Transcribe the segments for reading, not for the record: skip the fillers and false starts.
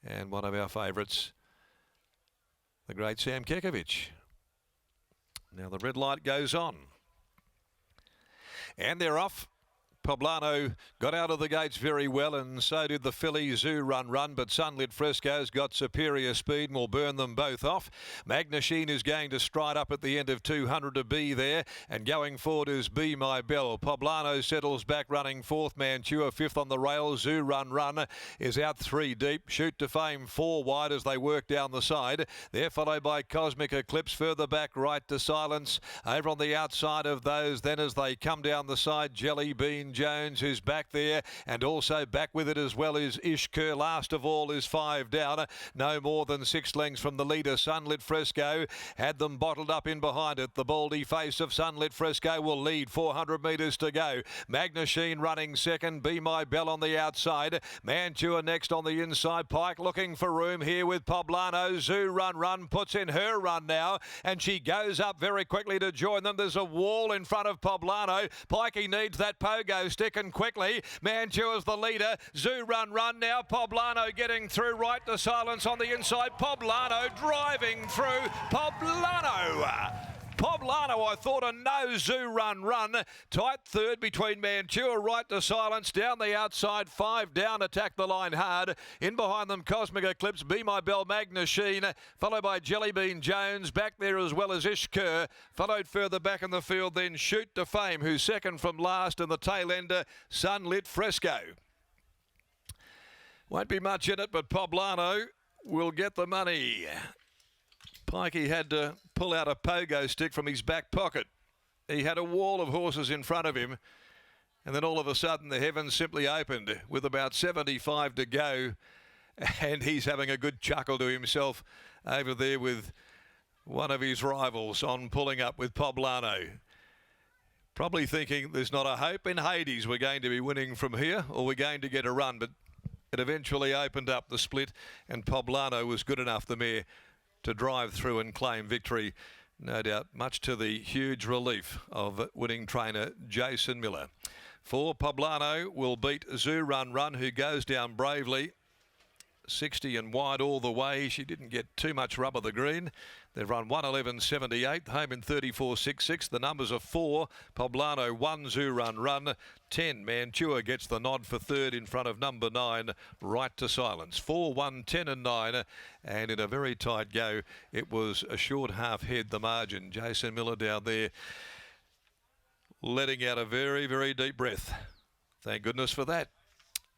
and one of our favourites, the great Sam Kekovich. Now the red light goes on. And they're off. Poblano got out of the gates very well, and so did the filly Zoo Run, but Sunlit Fresco's got superior speed and will burn them both off. Magnachine is going to stride up at the end of 200 to be there, and going forward is Be My Bell. Poblano settles back running fourth. Mantua fifth on the rail. Zoo Run is out 3 deep. Shoot to Fame 4 wide as they work down the side. They're followed by Cosmic Eclipse further back. Right to Silence over on the outside of those. Then as they come down the side, Jelly Bean Jones, who's back there, and also back with it as well is Ishkur. Last of all is 5 down. No more than 6 lengths from the leader. Sunlit Fresco had them bottled up in behind it. The baldy face of Sunlit Fresco will lead. 400 metres to go. Magnachine running second. Be My Bell on the outside. Mantua next on the inside. Pike looking for room here with Poblano. Zoo Run puts in her run now, and she goes up very quickly to join them. There's a wall in front of Poblano. Pikey needs that pogo stick, and quickly Mantua's the leader. Zoo Run now. Poblano getting through. Right to Silence on the inside. Poblano driving through. Poblano, I thought, a no. Zoo Run. Tight third between Mantua. Right to Silence. Down the outside. 5 down. Attack the line hard. In behind them, Cosmic Eclipse. Be My Bell, Magnachine. Followed by Jelly Bean Jones. Back there as well as Ishkur. Followed further back in the field. Then Shoot to Fame, who's second from last. And the tail ender, Sunlit Fresco. Won't be much in it, but Poblano will get the money. Pikey had to pull out a pogo stick from his back pocket. He had a wall of horses in front of him, and then all of a sudden the heavens simply opened with about 75 to go, and he's having a good chuckle to himself over there with one of his rivals on pulling up with Poblano. Probably thinking there's not a hope in Hades we're going to be winning from here, or we're going to get a run, but it eventually opened up the split, and Poblano was good enough, the mare, to drive through and claim victory, no doubt, much to the huge relief of winning trainer Jason Miller. For Poblano will beat Zoo Run, who goes down bravely. 60 and wide all the way. She didn't get too much rub of the green. They've run 1:11.78, home in 34.66. The numbers are 4. Poblano 1, Zoo Run 10. Mantua gets the nod for third in front of number 9, Right to Silence. 4, 1, 10 and 9, and in a very tight go, it was a short half head the margin. Jason Miller down there letting out a very, very deep breath. Thank goodness for that.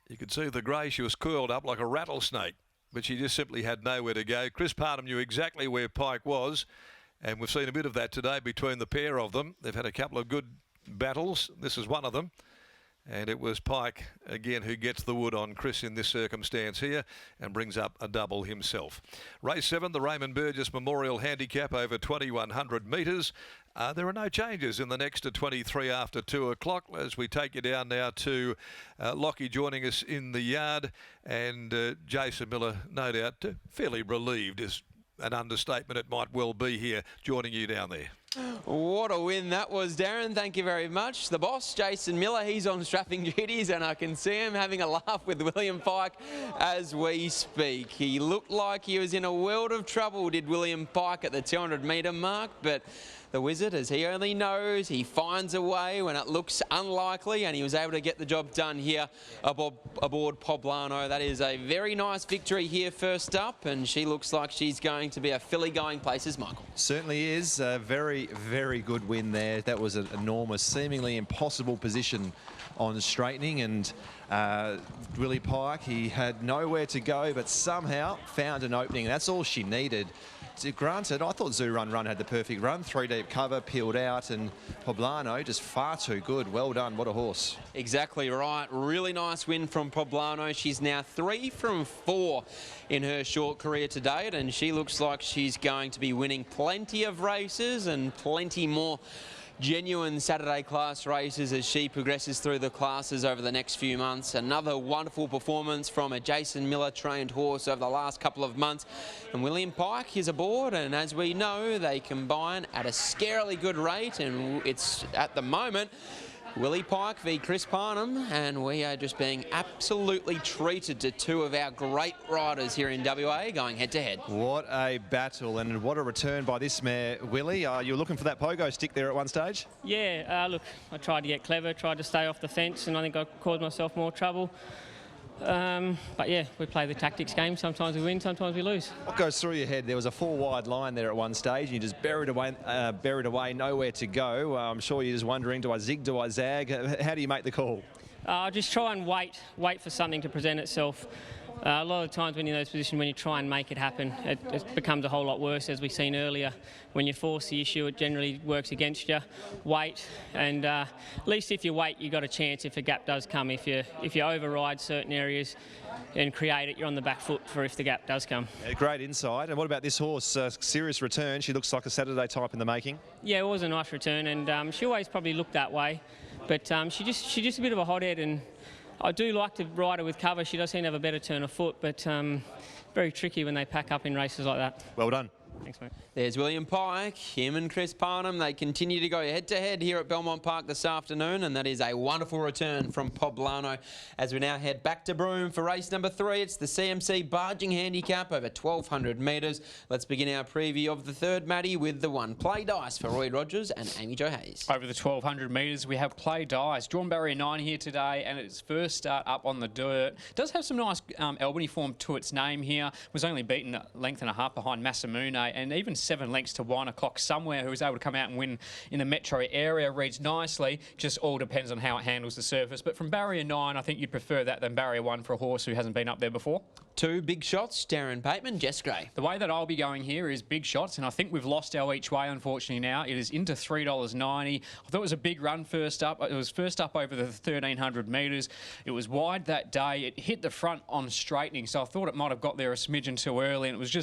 You could see the grey, she was coiled up like a rattlesnake, but she just simply had nowhere to go. Chris Parnham knew exactly where Pike was, and we've seen a bit of that today between the pair of them. They've had a couple of good battles. This is one of them. And it was Pike, again, who gets the wood on Chris in this circumstance here and brings up a double himself. Race 7, the Raymond Burgess Memorial Handicap over 2,100 metres. There are no changes in the next to 23 after 2 o'clock as we take you down now to Lockie joining us in the yard, and Jason Miller, no doubt, fairly relieved is an understatement. It might well be here joining you down there. What a win that was, Darren. Thank you very much. The boss, Jason Miller, he's on strapping duties, and I can see him having a laugh with William Pike as we speak. He looked like he was in a world of trouble, did William Pike, at the 200-metre mark, but the wizard, as he only knows, he finds a way when it looks unlikely, and he was able to get the job done here aboard Poblano. That is a very nice victory here first up, and she looks like she's going to be a filly going places, Michael. Certainly is. A very, very good win there. That was an enormous, seemingly impossible position on straightening, and Willie Pike, he had nowhere to go, but somehow found an opening. That's all she needed. Granted, I thought Zoo Run had the perfect run. 3 deep cover, peeled out, and Poblano just far too good. Well done. What a horse. Exactly right. Really nice win from Poblano. She's now 3 from 4 in her short career to date, and she looks like she's going to be winning plenty of races and plenty more genuine Saturday class races as she progresses through the classes over the next few months. Another wonderful performance from a Jason Miller trained horse over the last couple of months. And William Pike is aboard, and as we know, they combine at a scarily good rate, and it's at the moment Willie Pike v Chris Parnham, and we are just being absolutely treated to two of our great riders here in WA going head to head. What a battle, and what a return by this mare, Willie. You were looking for that pogo stick there at one stage? Yeah, look, I tried to get clever, tried to stay off the fence, and I think I caused myself more trouble. But yeah, we play the tactics game. Sometimes we win, sometimes we lose. What goes through your head? There was a 4-wide line there at one stage, and you just buried away, nowhere to go. I'm sure you're just wondering, do I zig, do I zag? How do you make the call? I just try and wait for something to present itself. A lot of times when you're in those positions, when you try and make it happen, it becomes a whole lot worse, as we've seen earlier. When you force the issue, it generally works against you. Wait, and at least if you wait, you've got a chance if a gap does come. If you override certain areas and create it, you're on the back foot for if the gap does come. Yeah, great insight. And what about this horse? Serious return. She looks like a Saturday type in the making. Yeah, it was a nice return, and she always probably looked that way, but she's just a bit of a hothead, and I do like to ride her with cover. She does seem to have a better turn of foot, but very tricky when they pack up in races like that. Well done. Thanks, mate. There's William Pike, him and Chris Parnham. They continue to go head to head here at Belmont Park this afternoon, and that is a wonderful return from Poblano. As we now head back to Broome for race number 3, it's the CMC Barging Handicap over 1,200 metres. Let's begin our preview of the third, Matty, with the one Play Dice for Roy Rogers and Amy Jo Hayes. Over the 1,200 metres, we have Play Dice. Drawn barrier 9 here today, and its first start up on the dirt. Does have some nice Albany form to its name here. Was only beaten a length and a half behind Massamune, and even 7 lengths to 1 o'clock somewhere, who was able to come out and win in the metro area. Reads nicely, just all depends on how it handles the surface. But from barrier 9, I think you'd prefer that than barrier 1 for a horse who hasn't been up there before. 2 big shots, Darren Bateman, Jess Gray. The way that I'll be going here is big shots, and I think we've lost our each way, unfortunately, now. It is into $3.90. I thought it was a big run first up. It was first up over the 1,300 metres. It was wide that day. It hit the front on straightening, so I thought it might have got there a smidgen too early, and it was just